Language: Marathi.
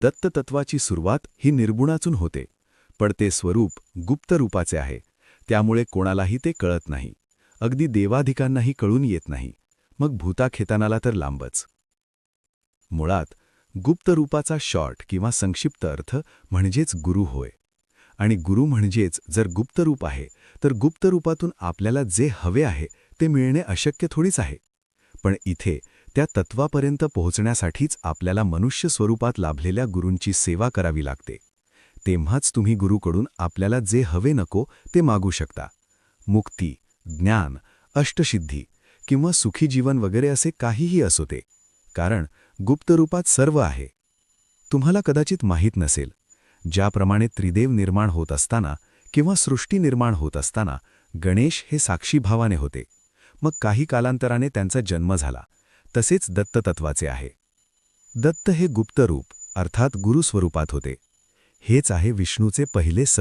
दत्ततत्वाची सुरुवात ही निर्गुणातून होते, पण ते स्वरूप गुप्त रूपाचे आहे, त्यामुळे कोणालाही ते कळत नाही. अगदी देवाधिकांनाही कळून येत नाही, मग भूताखेतानाला तर लांबच. मुळात गुप्त रूपाचा शॉर्ट किंवा संक्षिप्त अर्थ म्हणजेच गुरु होय. आणि गुरु म्हणजेच जर गुप्त रूप आहे, तर गुप्त रूपातून आपल्याला जे हवे आहे ते मिळणे अशक्य थोडीच आहे. पण इथे त्या तत्वापर्यंत पोहोचण्यासाठीच आपल्याला मनुष्य स्वरूपात लाभलेल्या गुरूंची सेवा करावी लागते. तेव्हाच तुम्ही गुरूकडून आपल्याला जे हवे नको ते मागू शकता. मुक्ती, ज्ञान, अष्टसिद्धी किंवा सुखी जीवन वगैरे असे काहीही असो ते, कारण गुप्त रूपात सर्व आहे. तुम्हाला कदाचित माहीत नसेल, ज्याप्रमाणे त्रिदेव निर्माण होत असताना किंवा सृष्टी निर्माण होत असताना गणेश हे साक्षीभावाने होते, मग काही कालांतराने त्यांचा जन्म झाला, तसेच दत्ततत्वाचे आहे. दत्त हे गुप्त रूप अर्थात गुरुस्वरूपात होते. हेच आहे विष्णूचे पहिले